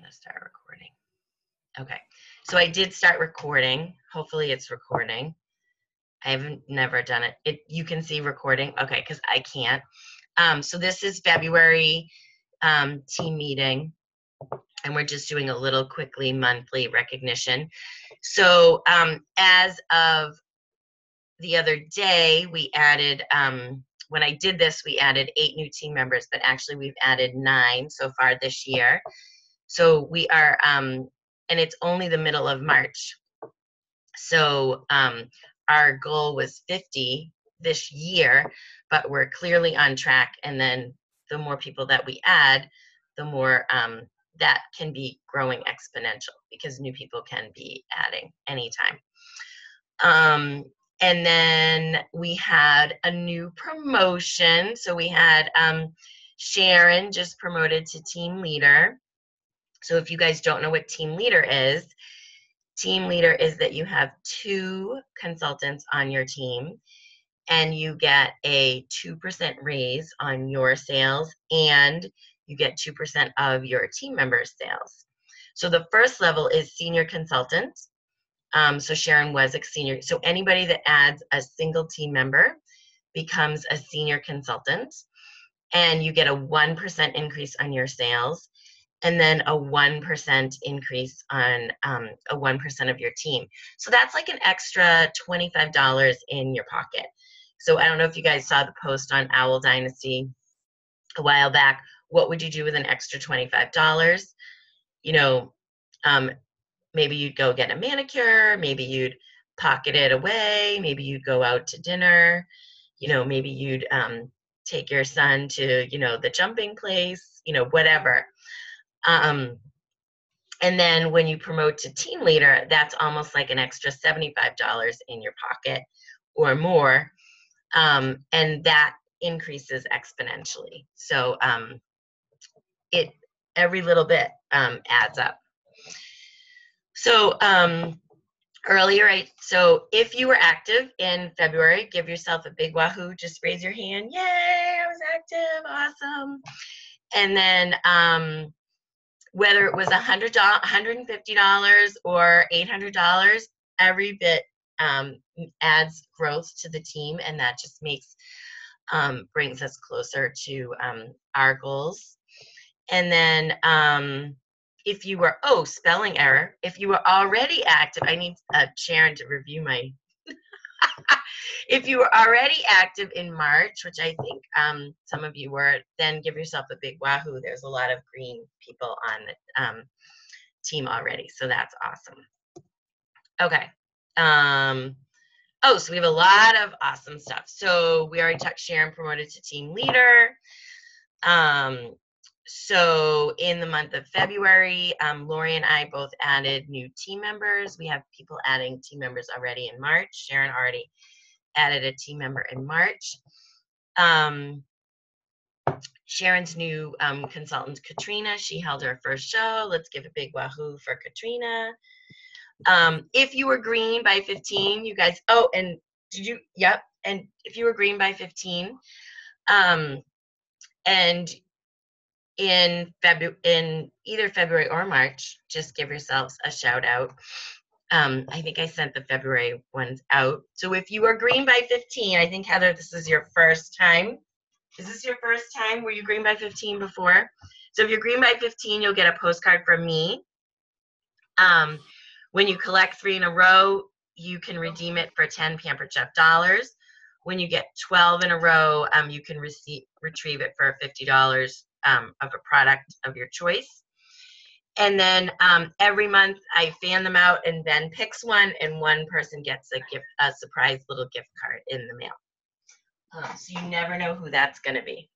going to start recording. Okay, so I did start recording. Hopefully it's recording. I haven't never done it. You can see recording. Okay, because I can't. So this is February team meeting, and we're just doing a little quickly monthly recognition. So as of the other day, we added, when I did this, we added 8 new team members, but actually we've added 9 so far this year. So we are, and it's only the middle of March. So our goal was 50 this year, but we're clearly on track. And then the more people that we add, the more that can be growing exponential, because new people can be adding anytime. And then we had a new promotion. So we had Sharon just promoted to team leader. So if you guys don't know what team leader is that you have 2 consultants on your team, and you get a 2% raise on your sales, and you get 2% of your team members' sales. So the first level is senior consultant. So Sharon was a senior. So anybody that adds a single team member becomes a senior consultant, and you get a 1% increase on your sales, and then a 1% increase on a 1% of your team. So that's like an extra $25 in your pocket. So I don't know if you guys saw the post on Owl Dynasty a while back. What would you do with an extra $25? You know, maybe you'd go get a manicure, maybe you'd pocket it away, maybe you'd go out to dinner, you know, maybe you'd take your son to, you know, the jumping place, you know, whatever. And then when you promote to team leader, that's almost like an extra $75 in your pocket or more. And that increases exponentially. So every little bit adds up. So so if you were active in February, give yourself a big wahoo. Just raise your hand. Yay, I was active. Awesome. And then whether it was $100, $150 or $800, every bit adds growth to the team, and that just brings us closer to our goals. And then if you were, spelling error, if you were already active, I need Sharon to review my, if you were already active in March, which I think some of you were, then give yourself a big wahoo. There's a lot of green people on the team already, so that's awesome. Okay. So we have a lot of awesome stuff. So we already talked Sharon promoted to team leader. So in the month of February, Lori and I both added new team members. We have people adding team members already in March. Sharon already added a team member in March. Sharon's new consultant, Katrina, she held her first show. Let's give a big wahoo for Katrina. If you were green by 15, you guys, and if you were green by 15, and in either February or March, just give yourselves a shout out. I think I sent the February ones out. So if you are green by 15, I think, Heather, this is your first time. Is this your first time? Were you green by 15 before? So if you're green by 15, you'll get a postcard from me. When you collect 3 in a row, you can redeem it for 10 Pampered Chef dollars. When you get 12 in a row, you can retrieve it for $50 of a product of your choice. And then every month I fan them out, and Ben picks one, and one person gets a surprise little gift card in the mail. So you never know who that's going to be.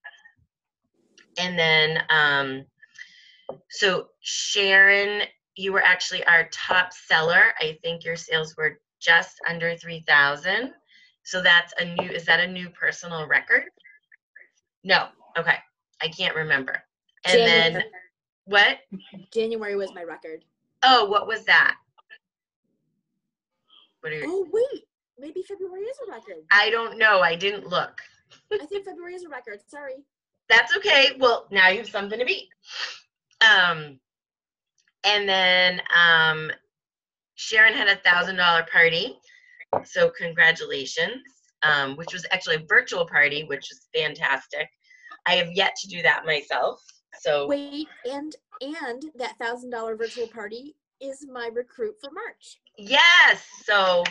And then, so Sharon, you were actually our top seller. I think your sales were just under 3,000. So that's is that a new personal record? No. Okay. I can't remember. And January. then what? January was my record. Oh, what was that? Oh, wait. Maybe February is a record. I don't know. I didn't look. I think February is a record. Sorry. That's okay. Well, now you have something to beat. And then Sharon had a $1,000 party. So congratulations, which was actually a virtual party, which is fantastic. I have yet to do that myself. So Wait, and that $1,000 virtual party is my recruit for March. yes, so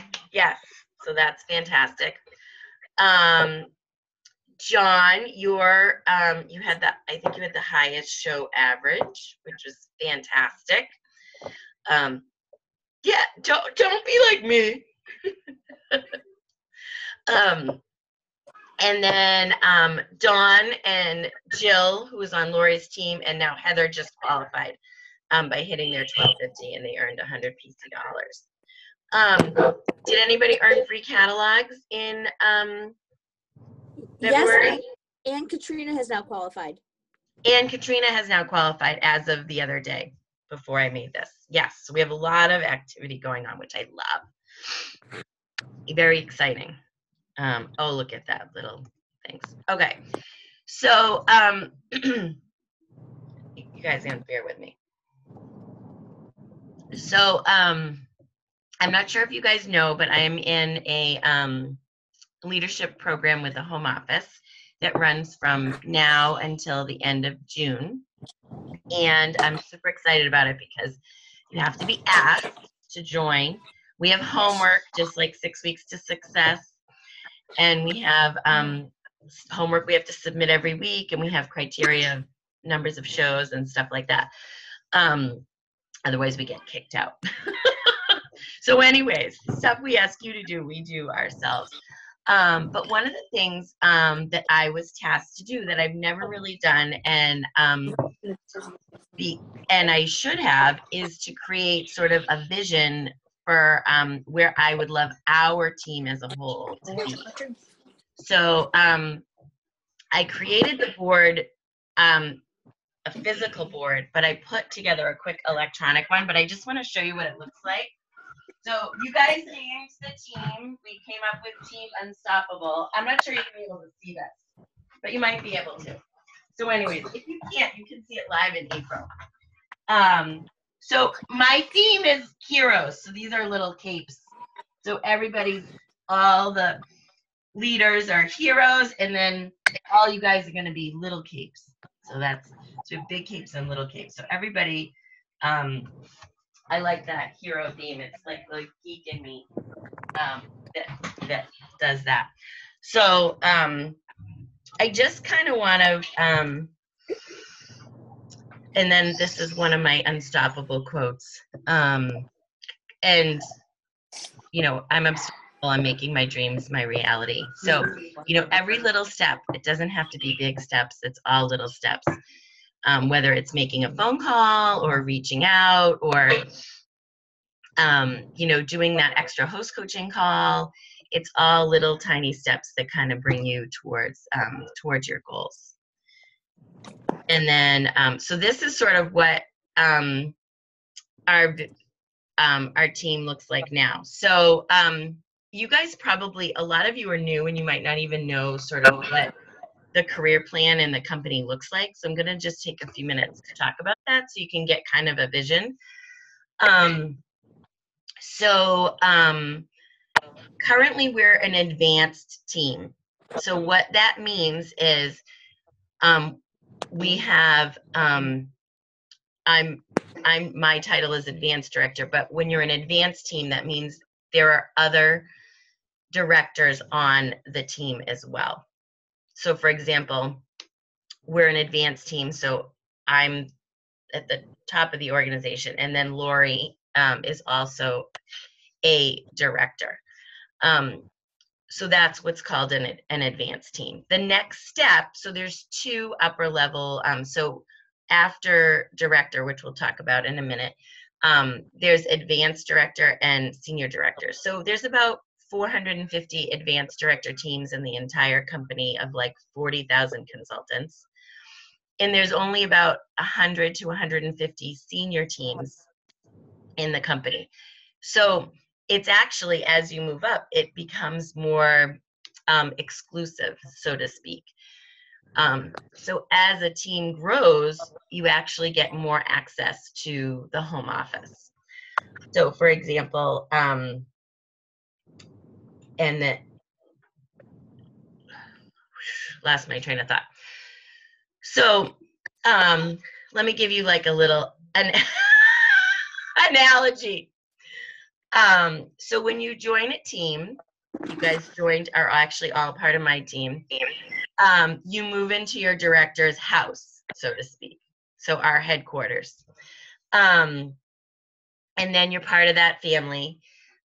that's fantastic. John, you had I think you had the highest show average, which was fantastic. Yeah, don't be like me. And then Dawn and Jill, who was on Lori's team, and now Heather just qualified by hitting their 1250, and they earned 100 PC dollars. Did anybody earn free catalogs in February? Yes, and Katrina has now qualified. And Katrina has now qualified as of the other day before I made this. Yes, so we have a lot of activity going on, which I love. Very exciting. Oh, look at that little things. Okay, so you guys gonna bear with me. So I'm not sure if you guys know, but I am in a leadership program with the home office that runs from now until the end of June. And I'm super excited about it because you have to be asked to join. We have homework, just like 6 Weeks to Success. And we have homework we have to submit every week, and we have criteria of numbers of shows and stuff like that. Otherwise, we get kicked out. So anyways, stuff we ask you to do, we do ourselves. But one of the things that I was tasked to do that I've never really done, and I should have, is to create sort of a vision for where I would love our team as a whole to be. So I created the board, a physical board, but I put together a quick electronic one, but I just want to show you what it looks like. So you guys named the team. We came up with Team Unstoppable. I'm not sure you're going to be able to see this, but you might be able to. So anyways, if you can't, you can see it live in April. So my theme is heroes. So these are little capes. So all the leaders are heroes, and then all you guys are going to be little capes. So so big capes and little capes. So everybody, I like that hero theme. It's like the geek in me that does that. So I just kind of want to, and then this is one of my unstoppable quotes. And I'm obsessed. I'm making my dreams my reality. So, every little step, it doesn't have to be big steps. It's all little steps. Whether it's making a phone call or reaching out or, doing that extra host coaching call, it's all little tiny steps that kind of bring you towards your goals. And then, so this is sort of what our team looks like now. So you guys probably, a lot of you are new and you might not even know sort of what the career plan in the company looks like. So I'm going to just take a few minutes to talk about that so you can get kind of a vision. Currently we're an advanced team. So what that means is we have, my title is advanced director, but when you're an advanced team, that means there are other directors on the team as well. So for example, we're an advanced team, so I'm at the top of the organization, and then Lori is also a director. So that's what's called an advanced team. The next step, so there's 2 upper level, so after director, which we'll talk about in a minute, there's advanced director and senior director. So there's about 450 advanced director teams in the entire company of like 40,000 consultants. And there's only about 100 to 150 senior teams in the company. So it's actually, as you move up, it becomes more exclusive, so to speak. So as a team grows, you actually get more access to the home office. So for example, and that lost my train of thought. So let me give you like a little analogy. So when you join a team, you guys are actually all part of my team. You move into your director's house, so to speak. So our headquarters. And then you're part of that family.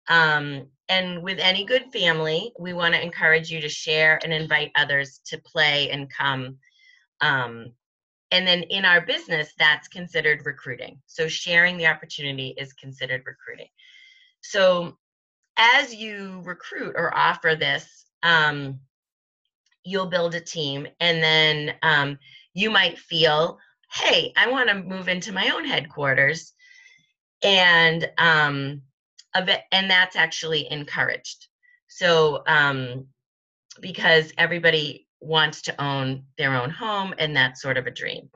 And with any good family, we want to encourage you to share and invite others to play and come. And then in our business, that's considered recruiting. So sharing the opportunity is considered recruiting. So as you recruit or offer this, you'll build a team, and then you might feel, hey, I want to move into my own headquarters, and that's actually encouraged. So because everybody wants to own their own home, and that's sort of a dream.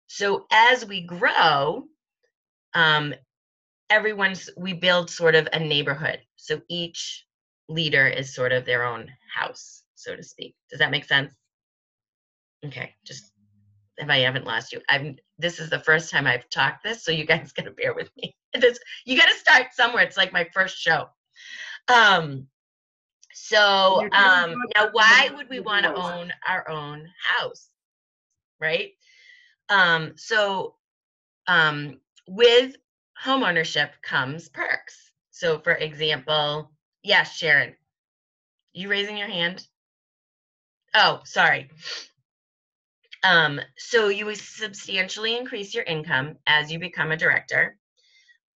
So as we grow, we build sort of a neighborhood. So each leader is sort of their own house, so to speak. Does that make sense? Okay, just if I haven't lost you. This is the first time I've talked this, so you guys gotta bear with me. You gotta start somewhere. It's like my first show. Now why would we want to own our own house? Right? With homeownership comes perks. So for example, yes, Sharon, you raising your hand? Oh, sorry. So you will substantially increase your income as you become a director.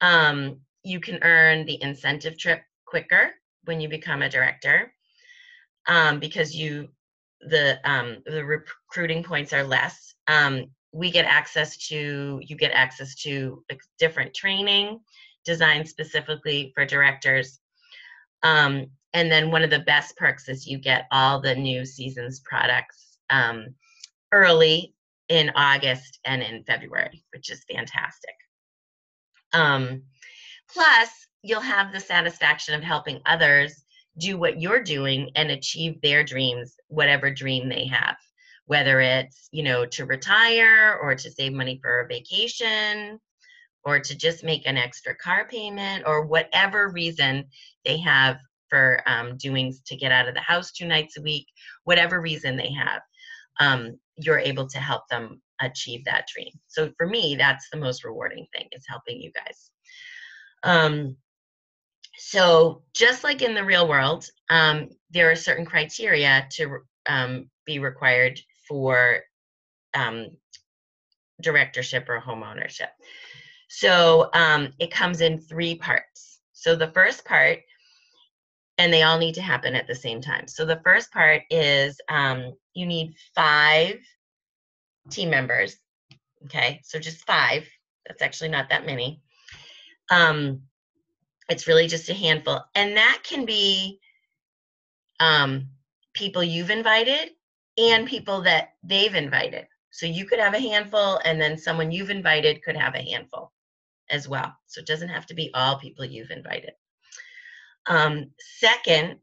You can earn the incentive trip quicker when you become a director, because the recruiting points are less. You get access to different training designed specifically for directors. And then one of the best perks is you get all the new season's products early in August and in February, which is fantastic. Plus, you'll have the satisfaction of helping others do what you're doing and achieve their dreams, whatever dream they have, whether it's, to retire or to save money for a vacation or to just make an extra car payment or whatever reason they have for to get out of the house 2 nights a week, whatever reason they have, you're able to help them achieve that dream. So for me, that's the most rewarding thing, is helping you guys. So just like in the real world, there are certain criteria to be required for directorship or home ownership. So it comes in 3 parts. So the first part, and they all need to happen at the same time. So the first part is you need 5 team members. Okay, so just 5. That's actually not that many. It's really just a handful. And that can be people you've invited and people that they've invited. So you could have a handful, and then someone you've invited could have a handful as well. So it doesn't have to be all people you've invited. Second,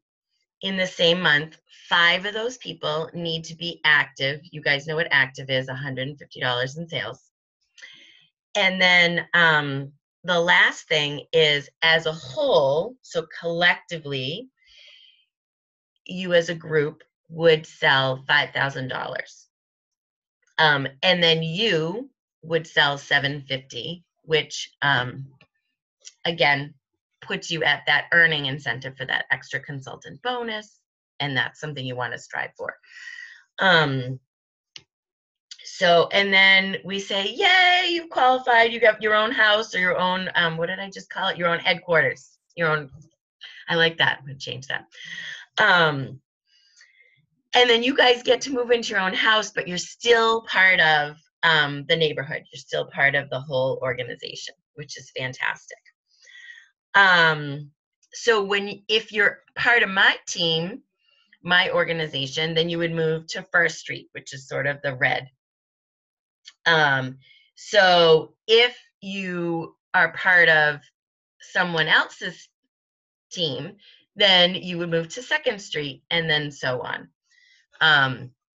in the same month, 5 of those people need to be active. You guys know what active is, $150 in sales. And then the last thing is, as a whole, so collectively, you as a group would sell $5,000. And then you would sell $750, which, again, puts you at that earning incentive for that extra consultant bonus, and that's something you want to strive for. So, and then we say, yay, you've qualified, you got your own house or your own, what did I just call it? Your own headquarters, I like that, I'm gonna change that. And then you guys get to move into your own house, but you're still part of the neighborhood. You're still part of the whole organization, which is fantastic. So if you're part of my team, my organization, then you would move to First Street, which is sort of the red. So if you are part of someone else's team, then you would move to Second Street, and then so on.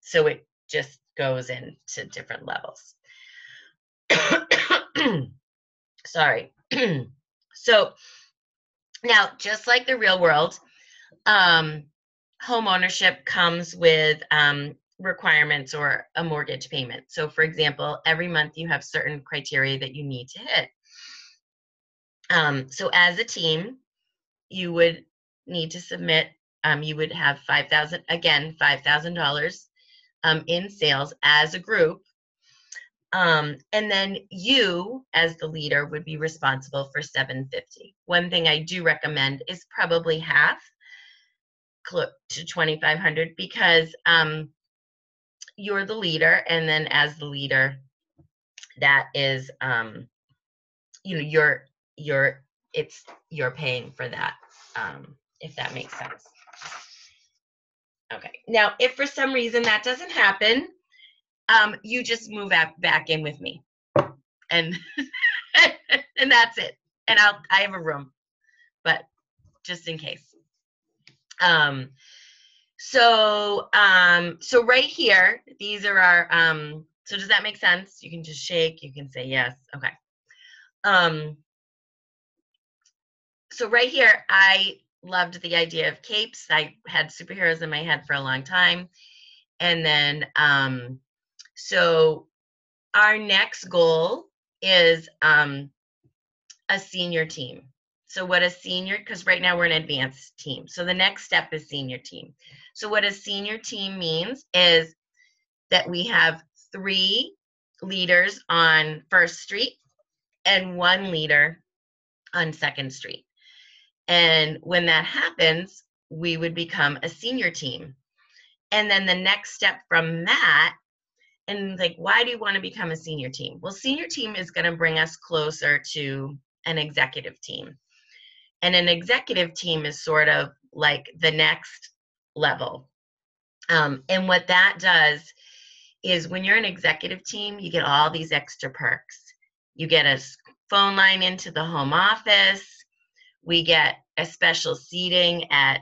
So it just goes into different levels. Sorry. So now, just like the real world, home ownership comes with requirements or a mortgage payment. So for example, every month you have certain criteria that you need to hit. So as a team, you would need to submit, you would have $5,000 in sales as a group. And then you, as the leader, would be responsible for $750. One thing I do recommend is probably half to $2,500, because you're the leader, and then as the leader, that is, you're paying for that, if that makes sense. Okay. Now, if for some reason that doesn't happen, you just move back in with me, and and that's it. And I have a room, but just in case. So right here, these are our, so does that make sense? You can just shake, you can say yes. Okay. So right here, I loved the idea of capes. I had superheroes in my head for a long time. And then, so our next goal is a senior team. So what a senior, because right now we're an advanced team. So the next step is senior team. So what a senior team means is that we have 3 leaders on First Street and 1 leader on Second Street. And when that happens, we would become a senior team. And then the next step from that, and like, why do you want to become a senior team? Well, senior team is going to bring us closer to an executive team. And an executive team is sort of like the next level. And what that does is, when you're an executive team, you get all these extra perks. You get a phone line into the home office. We get a special seating at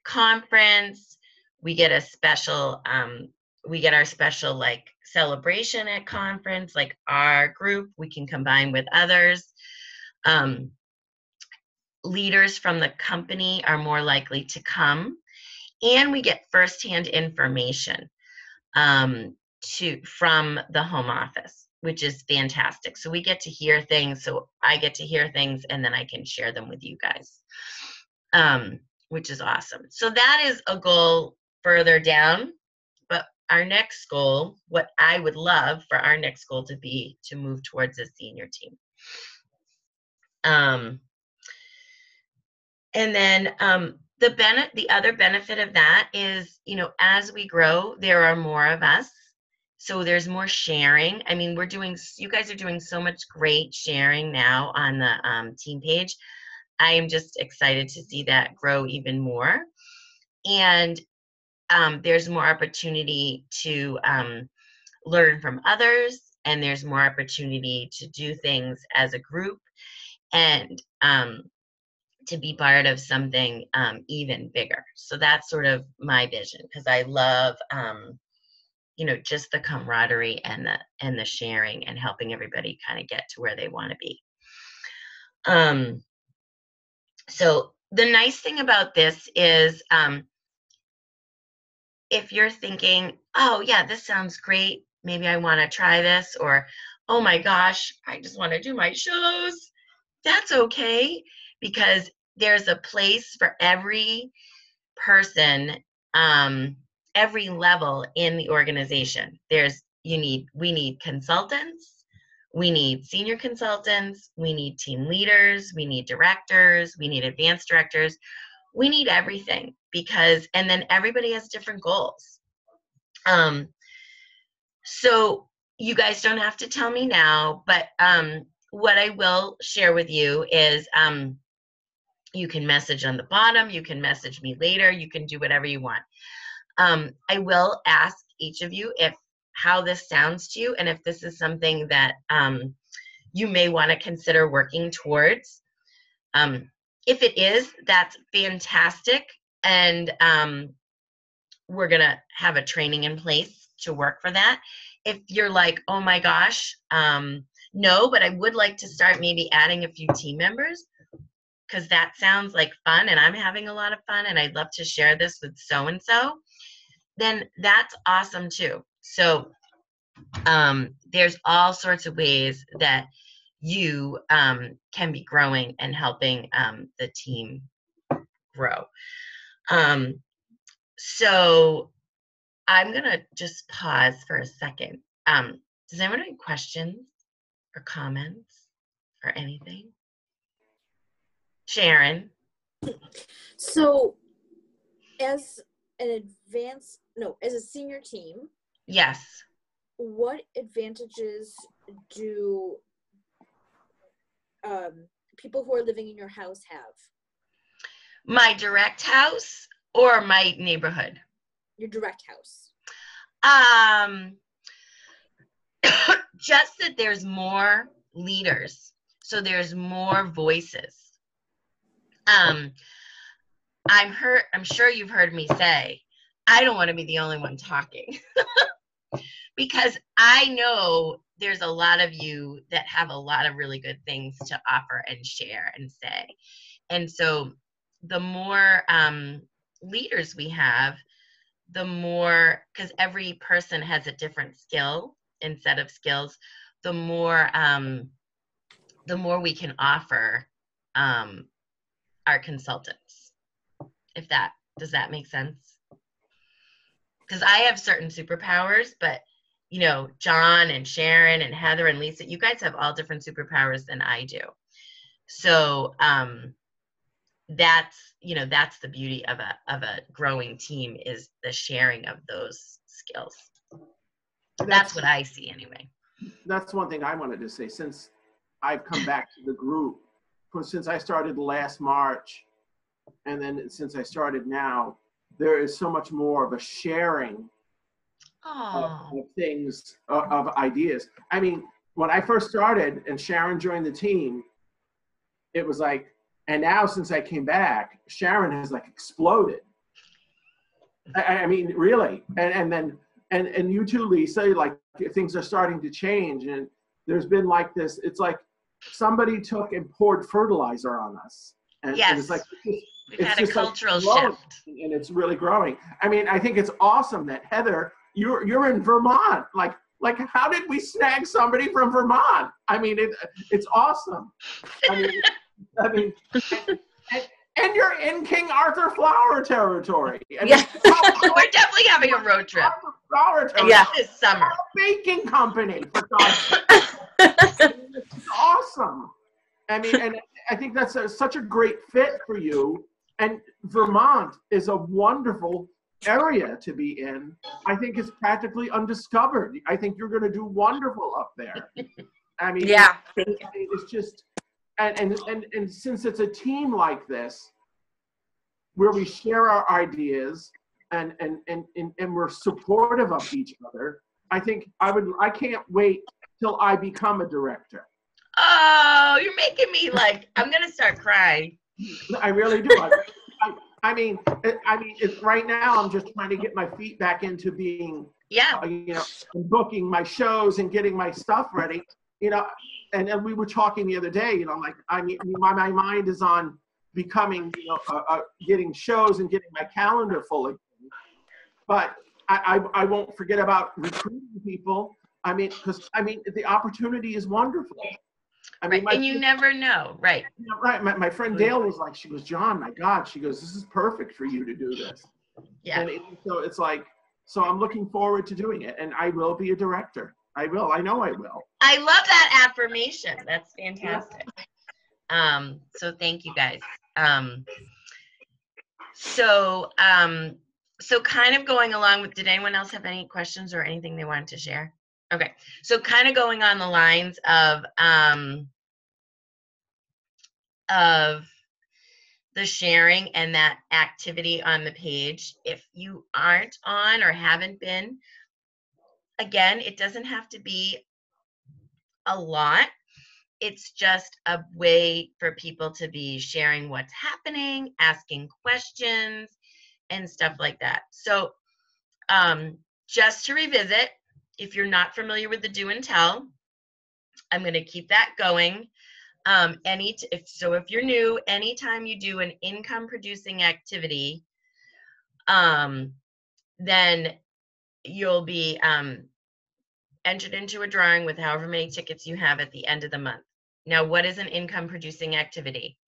conference. We get a special, we get our special like celebration at conference, like our group, we can combine with others. Leaders from the company are more likely to come, and we get firsthand information from the home office, which is fantastic. So we get to hear things. So I get to hear things, and then I can share them with you guys, which is awesome. So that is a goal further down. But our next goal, what I would love for our next goal to be, to move towards a senior team. And then the other benefit of that is, as we grow, there are more of us. So there's more sharing. I mean, you guys are doing so much great sharing now on the team page. I am just excited to see that grow even more. And there's more opportunity to learn from others, and there's more opportunity to do things as a group, and to be part of something even bigger. So that's sort of my vision, because I love, just the camaraderie and the sharing, and helping everybody kind of get to where they want to be. So the nice thing about this is, if you're thinking, oh yeah, this sounds great, maybe I want to try this, or oh my gosh, I just want to do my shows, that's okay, because there's a place for every person, every level in the organization. We need consultants, we need senior consultants, we need team leaders, we need directors, we need advanced directors, we need everything, and then everybody has different goals. So you guys don't have to tell me now, but what I will share with you is, You can message on the bottom. You can message me later. You can do whatever you want. I will ask each of you how this sounds to you and if this is something that you may want to consider working towards. If it is, that's fantastic. And we're going to have a training in place to work for that. If you're like, oh my gosh, no, but I would like to start maybe adding a few team members because that sounds like fun and I'm having a lot of fun and I'd love to share this with so-and-so, then that's awesome too. So there's all sorts of ways that you can be growing and helping the team grow. So I'm going to just pause for a second. Does anyone have any questions or comments or anything? Sharon? So as a senior team, Yes. what advantages do people who are living in your house have? My direct house or my neighborhood? Your direct house. Just that there's more leaders, so there's more voices. I'm sure you've heard me say, I don't want to be the only one talking because I know there's a lot of you that have a lot of really good things to offer and share and say. And so the more leaders we have, the more, because every person has a different skill and set of skills, the more we can offer our consultants. Does that make sense? Because I have certain superpowers, but John and Sharon and Heather and Lisa, you guys have all different superpowers than I do. So that's the beauty of a growing team, is the sharing of those skills. That's what I see anyway. That's one thing I wanted to say. Since I've come back to the group, since I started last March, and then since I started now, there is so much more of a sharing of things, of ideas. I mean, when I first started and Sharon joined the team, it was like, and now since I came back, Sharon has like exploded. I mean, really. And then you too, Lisa, like things are starting to change, and there's been like this, it's like somebody took and poured fertilizer on us. And, yes. And it's like, We've had a cultural shift. And it's really growing. I mean, I think it's awesome that Heather, you're in Vermont. Like how did we snag somebody from Vermont? I mean, it's awesome. I mean, and you're in King Arthur flower territory. I mean, we're definitely having a road trip. Flower territory. Yeah, this summer. A baking company, for God's sake. It's awesome. I mean, and I think that's such a great fit for you. And Vermont is a wonderful area to be in. I think it's practically undiscovered. I think you're going to do wonderful up there. I mean, yeah, it's just, and since it's a team like this, where we share our ideas and we're supportive of each other, I think I can't wait till I become a director. Oh, you're making me like, I'm going to start crying. I really do. I mean, right now I'm just trying to get my feet back into being, booking my shows and getting my stuff ready, and we were talking the other day, like, I mean, my mind is on becoming, getting shows and getting my calendar full again. But I won't forget about recruiting people. I mean, because the opportunity is wonderful. I mean, and you never know, right? Right. My friend Dale was like, she goes, John, my God, she goes, this is perfect for you to do this. Yeah. And so it's like, so I'm looking forward to doing it, and I will be a director. I will. I know I will. I love that affirmation. That's fantastic. Yeah. So thank you guys. So kind of going along with, did anyone else have any questions or anything they wanted to share? Okay. So kind of going on the lines of the sharing and that activity on the page. If you aren't on or haven't been, again, it doesn't have to be a lot. It's just a way for people to be sharing what's happening, asking questions, and stuff like that. So just to revisit, if you're not familiar with the do and tell, I'm going to keep that going. If you're new, anytime you do an income producing activity, then you'll be entered into a drawing with however many tickets you have at the end of the month. Now, what is an income producing activity?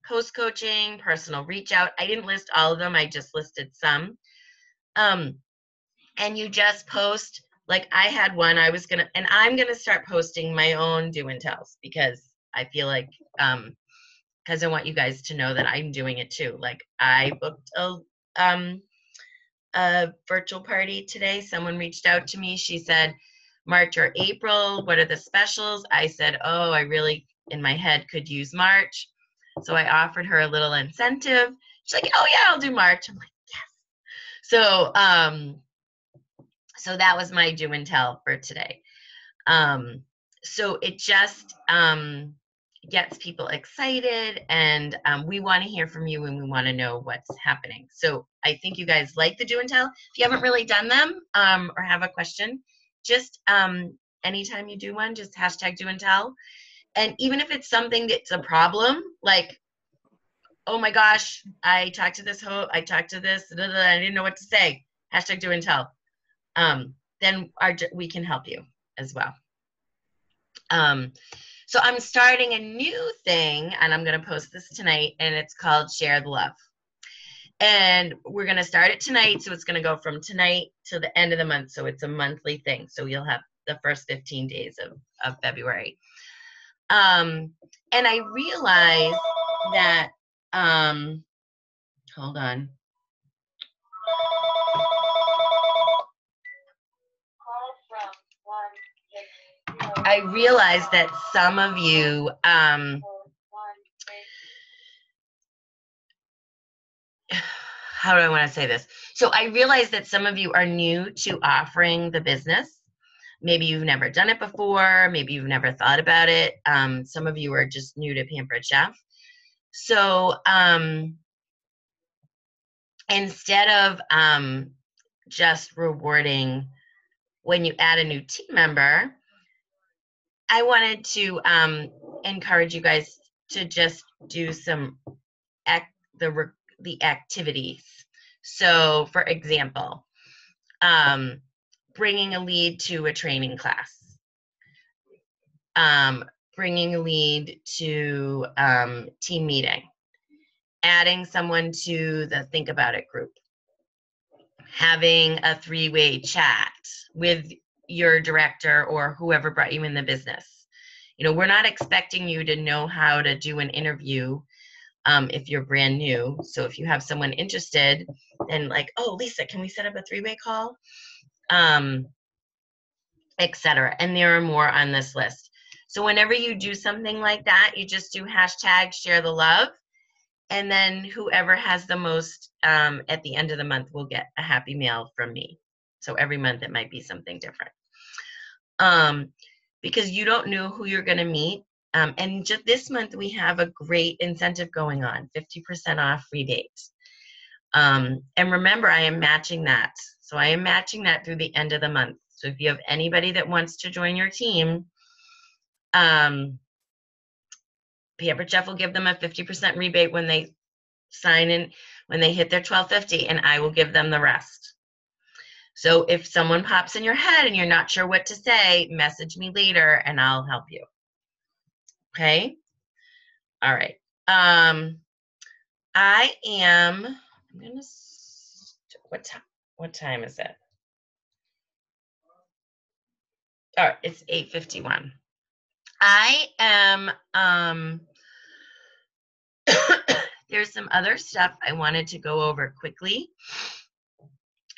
Post coaching, personal reach out. I didn't list all of them. I just listed some. And you just post, like I had one, I'm going to start posting my own do and tells because I feel like, because I want you guys to know that I'm doing it too. Like I booked a virtual party today. Someone reached out to me. She said, March or April, what are the specials? I said, oh, I really, in my head, could use March. So I offered her a little incentive. She's like, oh yeah, I'll do March. I'm like, yes. So that was my do and tell for today. So it just gets people excited, and we want to hear from you and we want to know what's happening. So I think you guys like the do and tell. If you haven't really done them or have a question, just anytime you do one, just hashtag do and tell. And even if it's something that's a problem, like, oh my gosh, I talked to this, I didn't know what to say, hashtag do and tell. Then we can help you as well. So I'm starting a new thing, and I'm going to post this tonight, and it's called Share the Love. And we're going to start it tonight, so it's going to go from tonight to the end of the month, so it's a monthly thing. So you'll have the first 15 days of February. And I realized that, hold on. I realized that some of you, how do I want to say this? So I realized that some of you are new to offering the business. Maybe you've never done it before. Maybe you've never thought about it. Some of you are just new to Pampered Chef. So instead of just rewarding when you add a new team member, I wanted to encourage you guys to just do some the activities. So, for example, bringing a lead to a training class, bringing a lead to team meeting, adding someone to the Think About It group, having a 3-way chat with your director or whoever brought you in the business. You know, we're not expecting you to know how to do an interview if you're brand new. So if you have someone interested, then like, oh, Lisa, can we set up a 3-way call? Etc. And there are more on this list. So whenever you do something like that, you just do hashtag share the love. And then whoever has the most at the end of the month will get a happy mail from me. So every month it might be something different. Because you don't know who you're going to meet. And just this month we have a great incentive going on, 50% off rebate. And remember, I am matching that. So I am matching that through the end of the month. So if you have anybody that wants to join your team, Pampered Chef will give them a 50% rebate when they sign in, when they hit their $12.50, and I will give them the rest. So if someone pops in your head and you're not sure what to say, message me later and I'll help you. Okay? All right. I'm gonna, what time is it? All right, it's 8:51. I am, there's some other stuff I wanted to go over quickly,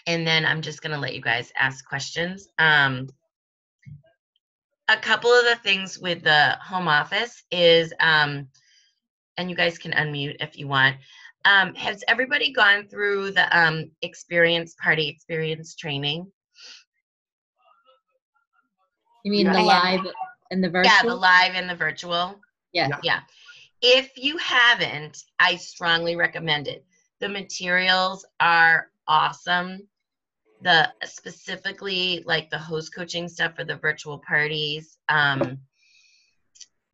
and then I'm just going to let you guys ask questions. A couple of the things with the home office is and you guys can unmute if you want. Has everybody gone through the party experience training? You mean Yeah. the I live and the virtual? Yeah, the live and the virtual. Yes. Yeah. If you haven't, I strongly recommend it. The materials are awesome. Specifically like the host coaching stuff for the virtual parties.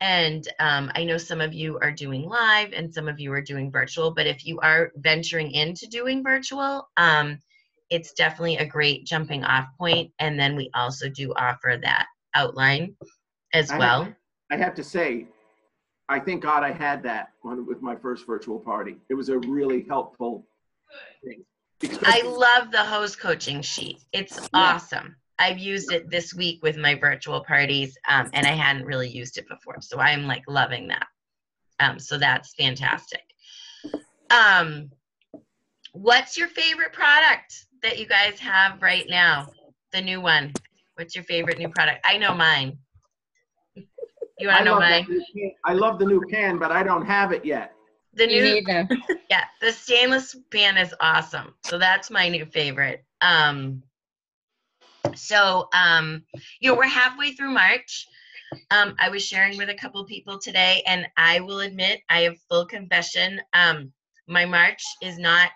I know some of you are doing live and some of you are doing virtual, but if you are venturing into doing virtual, it's definitely a great jumping off point. And then we also do offer that outline as well. I have to say, I thank God I had that one with my first virtual party. It was a really helpful thing. I love the host coaching sheet. It's awesome. I've used it this week with my virtual parties, and I hadn't really used it before. So I'm like loving that. So that's fantastic. What's your favorite product that you guys have right now? The new one. What's your favorite new product? I know mine. You want to know mine? I love the new pan, but I don't have it yet. The Me new, neither. yeah, the stainless pan is awesome. So that's my new favorite. We're halfway through March. I was sharing with a couple people today, and I will admit, I have full confession. My March is not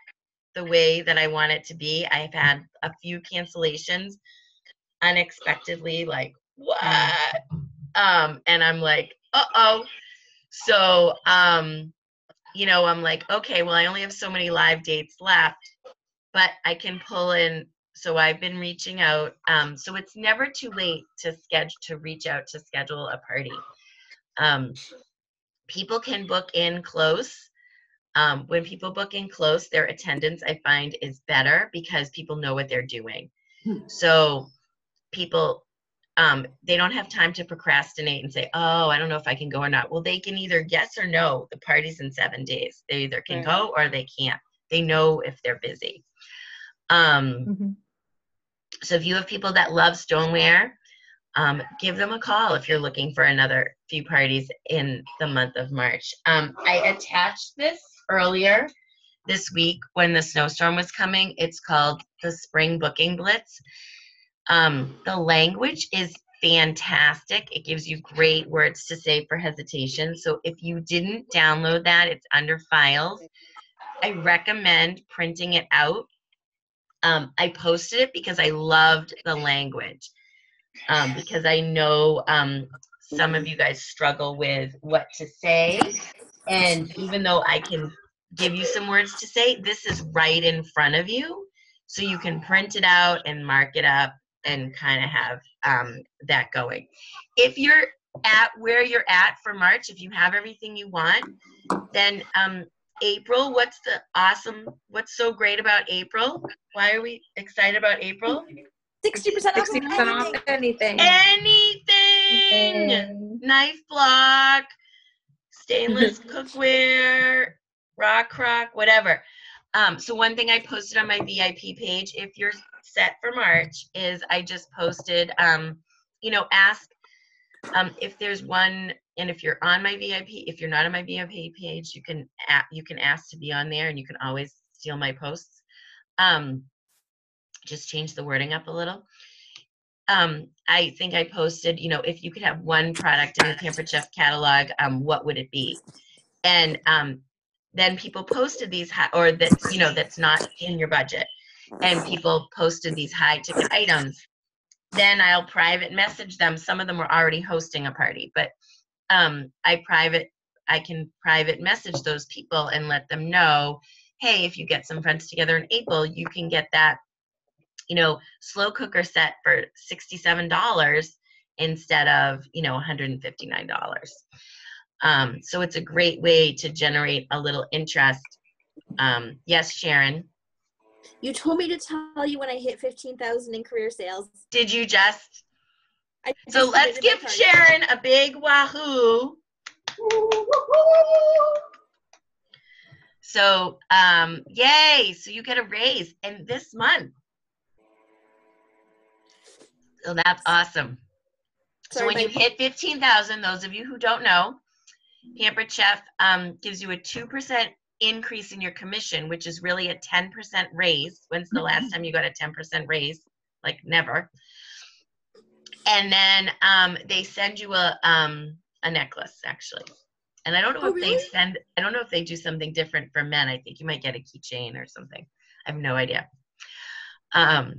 the way that I want it to be. I've had a few cancellations unexpectedly, like, what? And I'm like, uh-oh. So, I'm like, okay, well, I only have so many live dates left, but I can pull in. So I've been reaching out. So it's never too late to reach out to schedule a party. People can book in close. When people book in close, their attendance, I find, is better because people know what they're doing. So people, they don't have time to procrastinate and say, oh, I don't know if I can go or not. Well, they can either yes or no. The party's in 7 days. They either can go or they can't. They know if they're busy. So if you have people that love stoneware, give them a call if you're looking for another few parties in the month of March. I attached this earlier this week when the snowstorm was coming. It's called the Spring Booking Blitz. The language is fantastic. It gives you great words to say for hesitation. So if you didn't download that, it's under files. I recommend printing it out. I posted it because I loved the language. Because I know some of you guys struggle with what to say. And even though I can give you some words to say, this is right in front of you. So you can print it out and mark it up and kind of have that going. If you're at where you're at for March, if you have everything you want, then April, what's so great about April? Why are we excited about April? 60% off 60% off anything. Anything. Knife block, stainless cookware, rock, whatever. So one thing I posted on my VIP page, if you're set for March, is I just posted, ask if there's one, and if you're on my VIP, if you're not on my VIP page, you can ask to be on there, and you can always steal my posts. Just change the wording up a little. I think I posted, if you could have one product in the Pampered Chef catalog, what would it be? And then people posted these that's not in your budget, and people posted these high ticket items. Then I'll private message them. Some of them were already hosting a party, but I can private message those people and let them know, hey, if you get some friends together in April, you can get that slow cooker set for $67 instead of, $159. So it's a great way to generate a little interest. Yes, Sharon. You told me to tell you when I hit 15,000 in career sales. Did you just? I So just let's submitted give my card. Sharon a big wahoo. So, yay. So you get a raise in this month. So that's awesome. So when you hit 15,000, those of you who don't know, Pampered Chef gives you a 2% increase in your commission, which is really a 10% raise. When's the last time you got a 10% raise? Like never. And then they send you a necklace, actually. And I don't know Oh, if really? I don't know if they do something different for men. I think you might get a keychain or something. I have no idea. I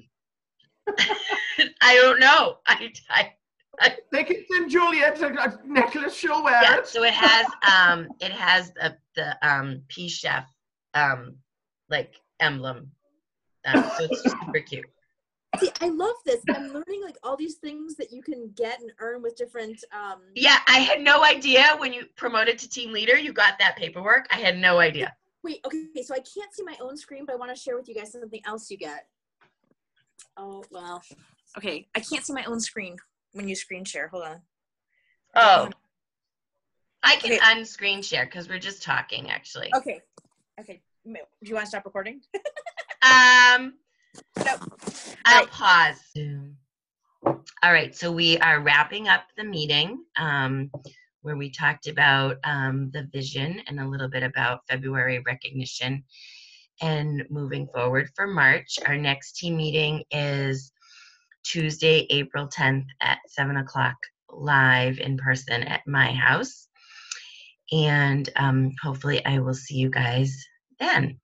don't know. They can send Juliet a necklace. She'll wear Yeah, it. so it has the P Chef like emblem. So it's super cute. See, I love this. I'm learning like all these things that you can get and earn with different. Yeah, I had no idea when you promoted to team leader, you got that paperwork. I had no idea. Wait, okay, so I can't see my own screen, but I want to share with you guys something else you get. Oh, well. Okay, I can't see my own screen when you screen share. Hold on. Oh, I can Okay. unscreen share because we're just talking, actually. Okay. Okay. Do you want to stop recording? No. I'll pause. All right, so we are wrapping up the meeting where we talked about the vision and a little bit about February recognition and moving forward for March. Our next team meeting is Tuesday, April 10th at 7 o'clock live in person at my house. And hopefully I will see you guys then.